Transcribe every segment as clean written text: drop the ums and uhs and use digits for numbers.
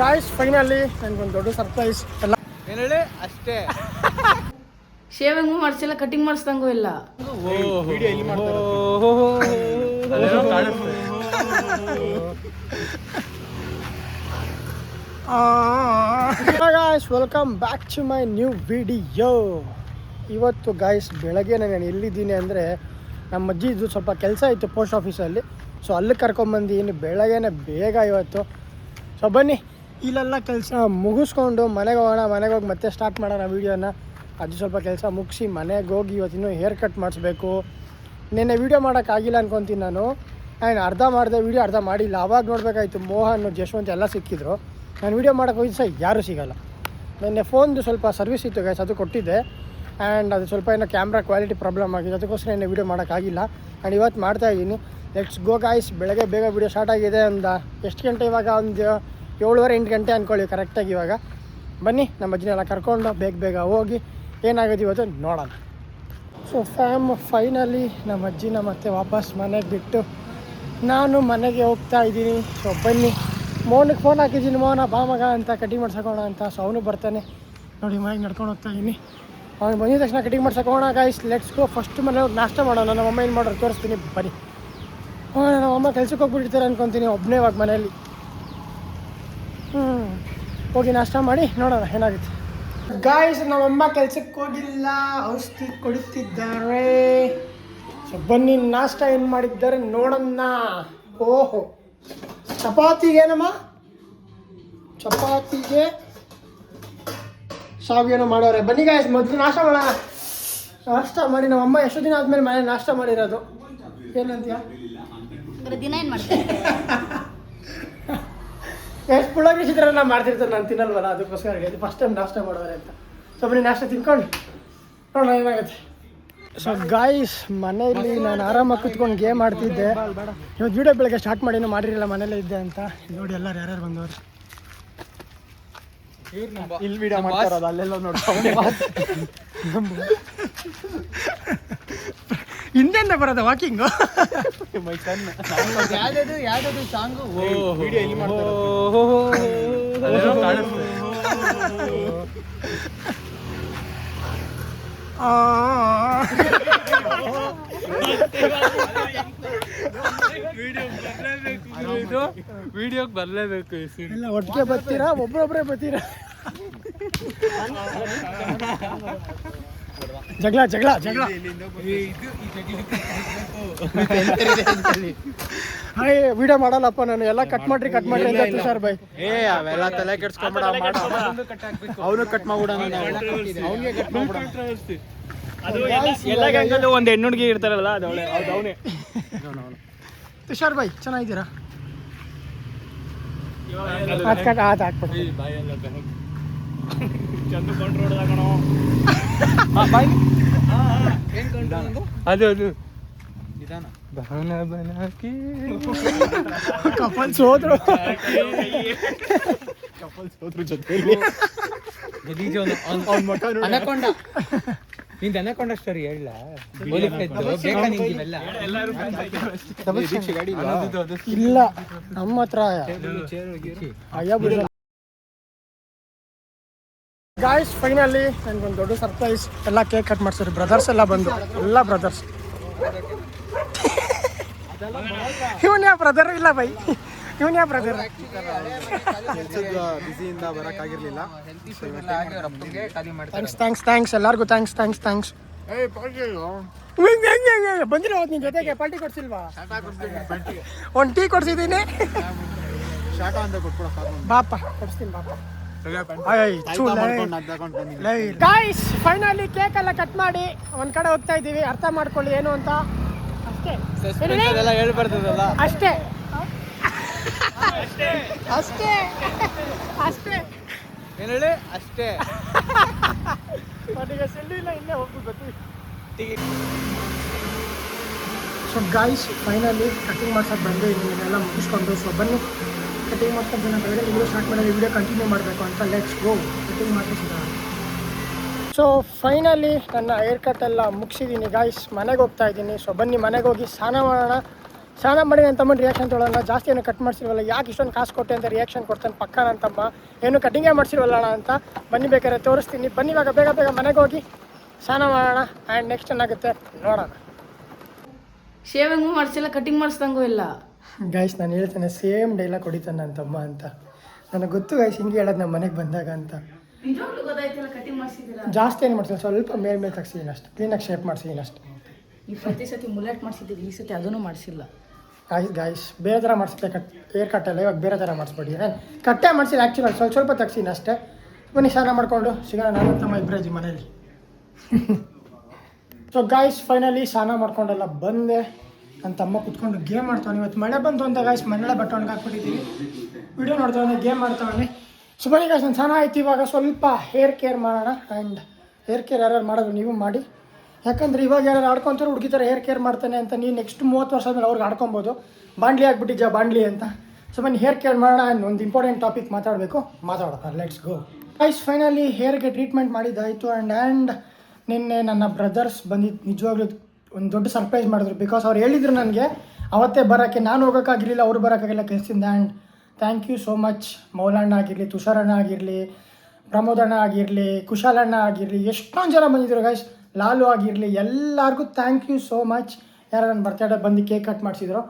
Guys finally ನನಗೊಂದು ದೊಡ್ಡ surprise ಎಲ್ಲ ಏನು ಹೇಳಿ ಅಷ್ಟೇ. ಶೇವಿಂಗ್ ಮಾಡಿಸಿಲ್ಲ, ಕಟಿಂಗ್ ಮಾಡಿಸ್ದಂಗೂ ಇಲ್ಲ. ವಿಡಿಯೋ ಎಲ್ಲಿ ಮಾಡ್ತಾರೆ guys, welcome back to my new video. ಇವತ್ತು ಗಾಯ್ಸ್ ಬೆಳಗ್ಗೆ ನಾನು ಎಲ್ಲಿದ್ದೀನಿ ಅಂದರೆ ನಮ್ಮ ಅಜ್ಜಿದು ಸ್ವಲ್ಪ ಕೆಲಸ ಇತ್ತು ಪೋಸ್ಟ್ ಆಫೀಸಲ್ಲಿ. ಸೊ ಅಲ್ಲಿ ಕರ್ಕೊಂಬಂದಿದ್ದೀನಿ ಬೆಳಗ್ಗೆನೇ ಬೇಗ ಇವತ್ತು. ಸೊ ಬನ್ನಿ ಇಲ್ಲೆಲ್ಲ ಕೆಲಸ ಮುಗಿಸ್ಕೊಂಡು ಮನೆಗೆ ಹೋಗೋಣ. ಮನೆಗೆ ಹೋಗಿ ಮತ್ತೆ ಸ್ಟಾರ್ಟ್ ಮಾಡೋಣ ವೀಡಿಯೋನ. ಅದು ಸ್ವಲ್ಪ ಕೆಲಸ ಮುಗಿಸಿ ಮನೆಗೆ ಹೋಗಿ ಇವತ್ತಿನ್ನೂ ಹೇರ್ ಕಟ್ ಮಾಡಿಸ್ಬೇಕು. ನಿನ್ನೆ ವೀಡಿಯೋ ಮಾಡೋಕ್ಕಾಗಿಲ್ಲ ಅನ್ಕೊತೀನಿ ನಾನು. ಅರ್ಧ ಮಾಡಿದೆ ವೀಡಿಯೋ, ಅರ್ಧ ಮಾಡಿಲ್ಲ. ಆವಾಗ ನೋಡಬೇಕಾಯ್ತು ಮೋಹನ್, ಜಶ್ವಂತ್ ಎಲ್ಲ ಸಿಕ್ಕಿದ್ರು. ನಾನು ವೀಡಿಯೋ ಮಾಡೋಕ್ಕೆ ಹೋಗಿದ್ದು ಸಹ ಯಾರೂ ಸಿಗೋಲ್ಲ. ನಿನ್ನೆ ಫೋನ್ದು ಸ್ವಲ್ಪ ಸರ್ವಿಸ್ ಇತ್ತು ಗೈಸ್, ಅದು ಕೊಟ್ಟಿದ್ದೆ. ಆ್ಯಂಡ್ ಅದು ಸ್ವಲ್ಪ ಏನೋ ಕ್ಯಾಮ್ರಾ ಕ್ವಾಲಿಟಿ ಪ್ರಾಬ್ಲಮ್ ಆಗಿದೆ, ಅದಕ್ಕೋಸ್ಕರ ನಿನ್ನೆ ವೀಡಿಯೋ ಮಾಡೋಕ್ಕಾಗಿಲ್ಲ. ಆ್ಯಂಡ್ ಇವತ್ತು ಮಾಡ್ತಾಯಿದ್ದೀನಿ. Let's go guys. ಬೆಳಗ್ಗೆ ಬೇಗ ವೀಡಿಯೋ ಸ್ಟಾರ್ಟ್ ಆಗಿದೆ. ಎಷ್ಟು ಗಂಟೆ ಇವಾಗ? ಒಂದು 7:30-8 ಗಂಟೆ ಅಂದ್ಕೊಳ್ಳಿ ಕರೆಕ್ಟಾಗಿ. ಇವಾಗ ಬನ್ನಿ ನಮ್ಮ ಅಜ್ಜಿನೆಲ್ಲ ಕರ್ಕೊಂಡು ಬೇಗ ಹೋಗಿ ಏನಾಗೋದು ಇವತ್ತು ನೋಡೋಣ. ಸೊ ಫೈನಲಿ ನಮ್ಮ ಅಜ್ಜಿನ ಮತ್ತೆ ವಾಪಸ್ ಮನೆಗೆ ಬಿಟ್ಟು ನಾನು ಮನೆಗೆ ಹೋಗ್ತಾ ಇದ್ದೀನಿ. ಸೊ ಬನ್ನಿ, ಮೋನಿಗೆ ಫೋನ್ ಹಾಕಿದ್ದೀನಿ, ಮೋಹನ ಬಾ ಮಗ ಅಂತ ಕಟಿಂಗ್ ಮಾಡ್ಸೋಣ ಅಂತ. ಸೊ ಅವನು ಬರ್ತಾನೆ ನೋಡಿ. ಮನೆಗೆ ನಡ್ಕೊಂಡು ಹೋಗ್ತಾ ಇದ್ದೀನಿ. ಅವ್ನು ಬಂದಿದ ತಕ್ಷಣ ಕಟಿಂಗ್ ಮಾಡ್ಸೋಣ ಗಾಯ್ಸ್. Let's go. ಫಸ್ಟ್ ಮನೆ ಹೋಗಿ ನಾಷ್ಟ ಮಾಡೋಣ. ನಮ್ಮಮ್ಮ ಏನು ಮಾಡೋರು ತೋರಿಸ್ತೀನಿ ಬನ್ನಿ. ನಮ್ಮಮ್ಮ ಕೆಲ್ಸಕ್ಕೆ ಹೋಗ್ಬಿಟ್ಟಿರ್ತಾರೆ ಅನ್ಕೊತೀನಿ, ಒಬ್ಬನೇ ಇವಾಗ ಮನೆಯಲ್ಲಿ. ಹೋಗಿ ನಾಷ್ಟ ಮಾಡಿ ನೋಡೋಣ ಏನಾಗುತ್ತೆ. ಗಾಯ್ಸ್, ನಮ್ಮಮ್ಮ ಕೆಲ್ಸಕ್ಕೆ ಹೋಗಿಲ್ಲ, ಔಷಧಿ ಕೊಡುತ್ತಿದ್ದಾರೆ. ಸೊ ಬನ್ನಿ ನಾಷ್ಟ ಏನು ಮಾಡಿದ್ದಾರೆ ನೋಡೋಣ. ಓಹೋ, ಚಪಾತಿಗೇನಮ್ಮ? ಚಪಾತಿಗೆ ಸಾವಿಗೇನೋ ಮಾಡೋರೆ. ಬನ್ನಿ ಗಾಯ್ಸ್, ಮೊದಲು ನಾಷ್ಟ ಮಾಡೋಣ. ನಾಷ್ಟ ಮಾಡಿ ನಮ್ಮಮ್ಮ ಎಷ್ಟು ದಿನ ಆದಮೇಲೆ ಮನೆ ನಾಷ್ಟ ಮಾಡಿರೋದು. ಏನಂತೀಯ? ದಿನ ಏನು ಮಾಡ್ತಾರೆ? ಎಷ್ಟು ಪುಳಗಿ ಚಿತ್ರಾನ್ನ ಮಾಡ್ತಿರ್ತಾರೆ, ನಾನು ತಿನ್ನಲ್ವಲ್ಲ, ಅದಕ್ಕೋಸ್ಕರ ಇದು ಫಸ್ಟ್ ಟೈಮ್ ನಾಷ್ಟ ಮಾಡೋರೆ ಅಂತ. ಸೊ ಬನ್ನಿ ನಾಷ್ಟ ತಿನ್ಕೊಂಡು ನೋಡೋಣ ಏನಾಗುತ್ತೆ. ಸೊ ಗಾಯ್ಸ್, ಮನೆಯಲ್ಲಿ ನಾನು ಆರಾಮಾಗಿ ಕುತ್ಕೊಂಡು ಗೇಮ್ ಆಡ್ತಿದ್ದೆ. ಇವತ್ತು ವೀಡಿಯೋ ಬೆಳಗ್ಗೆ ಸ್ಟಾರ್ಟ್ ಮಾಡಿನೂ ಮಾಡಿರಲಿಲ್ಲ, ಮನೇಲೇ ಇದ್ದೆ ಅಂತ. ನೋಡಿ ಎಲ್ಲರೂ ಯಾರ್ಯಾರು ಬಂದವರು. ಇಲ್ಲಿ ವೀಡಿಯೋ ಮಾಡ್ತಾರಲ್ಲ, ಅಲ್ಲೆಲ್ಲ ನೋಡ್ಕೊಂಡು ಹಿಂದೆಂದ ಬರೋದ ವಾಕಿಂಗು. ಯಾವ್ದು ಸಾಂಗು ವಿಡಿಯೋ ಎಲ್ಲಿ ಮಾಡ್ತಾರೆ ವಿಡಿಯೋಗೆ ಬರಲೇಬೇಕು. ಎಲ್ಲ ಒಟ್ಟಿಗೆ ಬರ್ತೀರಾ, ಒಬ್ಬರೊಬ್ಬರೇ ಬರ್ತೀರಾ? ಜಗಳ ಜಗಳ ಜಗಳ. ಹಾಯ್ ವಿಡಿಯೋ ಮಾಡಲ್ಲಪ್ಪ ನಾನು, ಎಲ್ಲ ಕಟ್ ಮಾಡ್ರಿ ಅಂತ ತುಷಾರ್ ಬೈ. ಅವೆಲ್ಲ ತಲೆ ಕೆಡ್ಸ್ಕೊಂಡ್ಬಿಡ, ಅವನು ಕಟ್ ಮಾಡ್ಬಿಡೋಣ. ಅವನಿಗೆ ಕಟ್ ಮಾಡ್ಬಿಡೋಣ. ಎಲ್ಲ ಒಂದು ಹೆಣ್ಣುಡ್ಗಿ ಇರ್ತಾರಲ್ಲ, ಅದು ಅವನೇ. ತುಷಾರ್ ಬೈ ಚೆನ್ನಾಗಿದ್ದೀರಾ? ಹಾಕ್ಬಿಟ್ಟು ಚಂದ ಕೊಂಡ್ರೋಡ್ದಾಗಣೋ. ಅದು ಅದು ನಿಧಾನ. ಕಪಲ್ಸ್ ಹೋದ್ರು ಜೊತೆಲಿ. ಅನಕೊಂಡ ನಿಂದ ಅನಕೊಂಡ ಸ್ಟೋರಿ ಹೇಳ. ಇಲ್ಲ ನಮ್ಮ ಹತ್ರ ಗಾಯ್ಸ್. ಫೈನಲಿ ನನಗೊಂದು ದೊಡ್ಡ ಸರ್ಪ್ರೈಸ್. ಎಲ್ಲ ಕೇಕ್ ಕಟ್ ಮಾಡ್ತಾರೆ, ಬ್ರದರ್ಸ್ ಎಲ್ಲ ಬಂದು, ಎಲ್ಲ ಬ್ರದರ್ಸ್. ಇವನ್ ಯಾವ ಬ್ರದರ್? ಇಲ್ಲ ಬೈ, ಇವನ್ ಯಾವ ಬ್ರದರ್? ಬಿಸಿಯಿಂದ ಬರೋಕ್ಕಾಗಿರ್ಲಿಲ್ಲ. ಥ್ಯಾಂಕ್ಸ್ ಎಲ್ಲರಿಗೂ. ಥ್ಯಾಂಕ್ಸ್. ಬಂದಿರೋ ನಿನ್ ಜೊತೆಗೆ ಪಾರ್ಟಿ ಕೊಡ್ಸಿಲ್ವಾ? ಒಂದು ಟೀ ಕೊಡ್ಸಿದ್ದೀನಿ. ಬಾಪ ಕೊಡ್ಸ್ತೀನಿ ಬಾಪ. ಗಾಯ್ಸ್ ಫೈನಲಿ ಕೇಕ್ ಎಲ್ಲ ಕಟ್ ಮಾಡಿ ಒಂದ್ ಕಡೆ ಹೋಗ್ತಾ ಇದೀವಿ. ಅರ್ಥ ಮಾಡ್ಕೊಳ್ಳಿ ಏನು ಅಂತ ಅಷ್ಟೇ. ಹೇಳ್ಬಾರ್ದಲ್ಲ ಅಷ್ಟೇ ಅಷ್ಟೇ ಅಷ್ಟೇ ಏನು ಹೇಳಿ ಅಷ್ಟೇ. ಈಗ ಸೆಲ್ಲು ಇಲ್ಲ, ಇಲ್ಲೇ ಹೋಗ್ಬಿಟ್ಟು. ಸೊ ಗಾಯ್ಸ್ ಫೈನಲಿ ಕಟಿಂಗ್ ಮಾಡ್ಸೋಕೆ ಬಂದು ಇದನ್ನೆಲ್ಲ ಮುಗಿಸ್ಕೊಂಡು. ಸೊ ಬನ್ನಿ ಕಟಿಂಗ್ ಮಾಡ್ಕೊಂಡು ನಾನು ಬೆಳಗ್ಗೆ ವಿಡಿಯೋ ಸ್ಟಾರ್ಟ್ ಮಾಡೋದು, ವಿಡಿಯೋ ಕಂಟಿನ್ಯೂ ಮಾಡಬೇಕು ಅಂತ. ಲೆಟ್ಸ್ ಗೋ ಕಟಿಂಗ್ ಮಾಡ್ತಿದ್ದ. ಸೊ ಫೈನಲಿ ನನ್ನ ಹೇರ್ ಕಟ್ ಎಲ್ಲ ಮುಗಿಸಿದ್ದೀನಿ ಗಾಯ್ಸ್. ಮನೆಗೆ ಹೋಗ್ತಾ ಇದ್ದೀನಿ. ಸೊ ಬನ್ನಿ ಮನೆಗೆ ಹೋಗಿ ಸ್ನಾನ ಮಾಡೋಣ. ಸ್ನಾನ ಮಾಡಿ ನನ್ನ ತಮ್ಮನ ರಿಯಾಕ್ಷನ್ ತೊಗೊಳ್ಳೋಣ. ಜಾಸ್ತಿ ಏನು ಕಟ್ ಮಾಡಿಸಿಲ್ವಲ್ಲ, ಯಾಕೆ ಇಷ್ಟೊಂದು ಕಾಸು ಕೊಟ್ಟೆ ಅಂತ ರಿಯಾಕ್ಷನ್ ಕೊಡ್ತಾನೆ ಪಕ್ಕ ನನ್ನ ತಮ್ಮ. ಏನು ಕಟಿಂಗೇ ಮಾಡಿಸಿಲ್ವಲ್ಲ ಅಣ್ಣ ಅಂತ. ಬನ್ನಿ ಬೇಕಾದ್ರೆ ತೋರಿಸ್ತೀನಿ. ಬನ್ನಿ ಇವಾಗ ಬೇಗ ಬೇಗ ಮನೆಗೆ ಹೋಗಿ ಸ್ನಾನ ಮಾಡೋಣ. ಆ್ಯಂಡ್ ನೆಕ್ಸ್ಟ್ ಏನಾಗುತ್ತೆ ನೋಡೋಣ. ಶೇವಿಂಗು ಮಾಡಿಸಿಲ್ಲ, ಕಟಿಂಗ್ ಮಾಡಿಸ್ದಂಗೂ ಇಲ್ಲ. ಗೈಸ್ ನಾನು ಹೇಳ್ತೇನೆ, ಸೇಮ್ ಡೈಲಾಗ್ ಹೊಡಿತಾನೆ ನನ್ನ ತಮ್ಮ ಅಂತ. ನನಗೆ ಗೊತ್ತು ಗೈಸ್ ಹಿಂಗೆ ಹೇಳೋದು ನಮ್ಮ ಮನೆಗೆ ಬಂದಾಗ ಅಂತ. ನಿಜವಾಗ್ಲೂ ಗೊತ್ತಾಯ್ತಿಲ್ಲ ಕಟಿಂಗ್ ಮಾಡಿಸಿದ್ದೀರಾ. ಜಾಸ್ತಿ ಏನು ಮಾಡ್ತೀನಿ, ಸ್ವಲ್ಪ ಮೇಲೆ ತೆಗ್ಸಿದ್ದೀನಿ ಅಷ್ಟು, ಕ್ಲೀನಾಗಿ ಶೇಪ್ ಮಾಡಿಸಿದ್ದೀನಿ ಅಷ್ಟು. ಈ ಪ್ರತಿ ಸತಿ ಮುಲೆಟ್ ಮಾಡಿಸಿದ್ದೀರಿ, ಈ ಸತಿ ಅದನ್ನು ಮಾಡಿಸಿಲ್ಲ. ಗಾಯ್ಸ್ ಬೇರೆ ಥರ ಮಾಡಿಸುತ್ತೆ ಏರ್ ಕಟ್ಟಲ್ಲ, ಇವಾಗ ಬೇರೆ ಥರ ಮಾಡಿಸ್ಬಿಡಿ. ಕಟ್ಟೆ ಮಾಡಿಸಿಲ್ಲ ಆ್ಯಕ್ಚುಲಿ, ಸ್ವಲ್ಪ ತೆಗ್ಸಿದ್ದೀನಿ ಅಷ್ಟೇ. ಬನ್ನಿ ಸ್ನಾನ ಮಾಡಿಕೊಂಡು ಸಿಗೋಣ, ನಾನು ತಮ್ಮ ಇಬ್ಬರೇ ಇದ್ದೀವಿ ಮನೇಲಿ. ಸೊ ಗಾಯ್ಸ್ ಫೈನಲಿ ಸ್ನಾನ ಮಾಡ್ಕೊಂಡೆಲ್ಲ ಬಂದೆ. ನನ್ನ ತಮ್ಮ ಕುತ್ಕೊಂಡು ಗೇಮ್ ಮಾಡ್ತಾನೆ. ಇವತ್ತು ಮಳೆ ಬಂತು ಅಂತ ಗಾಯ್ಸ್ ಮನೆಯಲ್ಲೇ ಬಟ್ಟೆ ಒಣಗಿ ಹಾಕ್ಬಿಟ್ಟಿದ್ದೀವಿ. ವಿಡಿಯೋ ನೋಡ್ತಾನೆ, ಗೇಮ್ ಮಾಡ್ತಾನೆ. ಸೊ ಬನ್ನಿ ಗಾಯ್ಸ್ ನಾನು ಸ್ನಾನ ಆಯ್ತು. ಇವಾಗ ಸ್ವಲ್ಪ ಹೇರ್ ಕೇರ್ ಮಾಡೋಣ. ಆ್ಯಂಡ್ ಹೇರ್ ಕೇರ್ ಯಾರು ಮಾಡೋದು ನೀವು ಮಾಡಿ. ಯಾಕಂದರೆ ಇವಾಗ ಯಾರು ಆಡ್ಕೊತಾರೆ ಹುಡುಗಿ ಥರ ಹೇರ್ ಕೇರ್ ಮಾಡ್ತಾನೆ ಅಂತ ನೀವು ನೆಕ್ಸ್ಟ್ 30 ವರ್ಷ ಆದಮೇಲೆ ಅವ್ರಿಗೆ ಆಡ್ಕೊಬೋದು. ಬಾಂಡ್ಲಿ ಆಗಿಬಿಟ್ಟಿದ್ಯಾ ಬಾಂಡ್ಲಿ ಅಂತ. ಸೊ ಬನ್ನಿ ಹೇರ್ ಕೇರ್ ಮಾಡೋಣ. ಆ್ಯಂಡ್ ಒಂದು ಇಂಪಾರ್ಟೆಂಟ್ ಟಾಪಿಕ್ ಮಾತಾಡೋಣ. Let's go. ಗೈಸ್ ಫೈನಲಿ ಹೇರ್ಗೆ ಟ್ರೀಟ್ಮೆಂಟ್ ಮಾಡಿದ್ದಾಯಿತು. ಆ್ಯಂಡ್ ನಿನ್ನೆ ನನ್ನ ಬ್ರದರ್ಸ್ ಬಂದಿದ್ದು ನಿಜವಾಗ್ಲೂ ಒಂದು ದೊಡ್ಡ ಸರ್ಪ್ರೈಸ್ ಮಾಡಿದ್ರು. ಬಿಕಾಸ್ ಅವ್ರು ಹೇಳಿದ್ರು ನನಗೆ ಅವತ್ತೇ ಬರೋಕ್ಕೆ, ನಾನು ಹೋಗೋಕ್ಕಾಗಿರಲಿಲ್ಲ, ಅವ್ರು ಬರೋಕ್ಕಾಗಿಲ್ಲ ಕೆಲಸದಿಂದ. And thank you so much. ಮೌಲಣ್ಣ ಆಗಿರಲಿ, ತುಷಾರಣ್ಣ ಆಗಿರಲಿ, ಪ್ರಮೋದಣ್ಣ ಆಗಿರಲಿ, ಕುಶಾಲಣ್ಣ ಆಗಿರಲಿ, ಎಷ್ಟೊಂದು ಜನ ಬಂದಿದ್ರು ಗೈಸ್, ಲಾಲು ಆಗಿರಲಿ, ಎಲ್ಲರಿಗೂ ಥ್ಯಾಂಕ್ ಯು ಸೋ ಮಚ್. ಯಾರು ನನ್ನ ಬರ್ತಡೇ ಬಂದು ಕೇಕ್ ಕಟ್ ಮಾಡಿಸಿದ್ರು.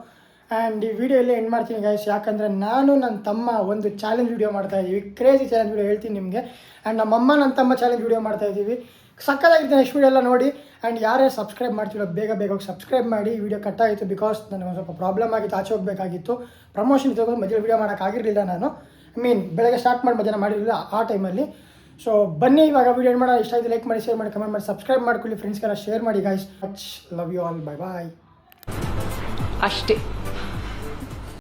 ಆ್ಯಂಡ್ ಈ ವಿಡಿಯೋ ಎಲ್ಲೇ ಎಂಡ್ ಮಾಡ್ತೀನಿ ಗೈಸ್. ಯಾಕಂದರೆ ನಾನು ನನ್ನ ತಮ್ಮ ಒಂದು ಚಾಲೆಂಜ್ ವೀಡಿಯೋ ಮಾಡ್ತಾಯಿದ್ದೀವಿ, ಕ್ರೇಜಿ ಚಾಲೆಂಜ್ ವೀಡಿಯೋ ಹೇಳ್ತೀನಿ ನಿಮಗೆ. ಆ್ಯಂಡ್ ನಮ್ಮಮ್ಮ ನನ್ನ ತಮ್ಮ ಚಾಲೆಂಜ್ ವೀಡಿಯೋ ಮಾಡ್ತಾಯಿದ್ದೀವಿ. ಸಕ್ಕತ್ತಾಗಿತ್ತು ನೆಕ್ಸ್ಟ್ ವೀಡಿಯೋ ಎಲ್ಲ ನೋಡಿ. ಆ್ಯಂಡ್ ಯಾರೇ ಸಬ್ಸ್ಕ್ರೈಬ್ ಮಾಡ್ತಿರೋ ಬೇಗ ಹೋಗಿ ಸಬ್ಸ್ಕ್ರೈಬ್ ಮಾಡಿ. ವಿಡಿಯೋ ಕಟ್ಟಾಗಿತ್ತು ಬಿಕಾಸ್ ನನಗೆ ಒಂದು ಸ್ವಲ್ಪ ಪ್ರಾಬ್ಲಮ್ ಆಗಿತ್ತು, ಆಚೆ ಹೋಗಬೇಕಾಗಿತ್ತು. ಪ್ರಮೋಷನ್ ಇತ್ತು, ಮಧ್ಯೆ ವೀಡಿಯೋ ಮಾಡೋಕ್ಕಾಗಿರಲಿಲ್ಲ ನಾನು. ಬೆಳಗ್ಗೆ ಸ್ಟಾರ್ಟ್ ಮಾಡಿ ಮಧ್ಯಾಹ್ನ ಮಾಡಿರಲಿಲ್ಲ ಆ ಟೈಮಲ್ಲಿ. ಸೊ ಬನ್ನಿ ಇವಾಗ ವೀಡಿಯೋ ಏನು ಮಾಡೋಣ. ಇಷ್ಟ ಆಯಿತು ಲೈಕ್ ಮಾಡಿ, ಶೇರ್ ಮಾಡಿ, ಕಮೆಂಟ್ ಮಾಡಿ, ಸಬ್ಸ್ಕ್ರೈಬ್ ಮಾಡ್ಕೊಳ್ಳಿ. ಫ್ರೆಂಡ್ಸ್ಗೆಲ್ಲ ಶೇರ್ ಮಾಡಿ guys. Much love you all. Bye bye. ಅಷ್ಟೇ.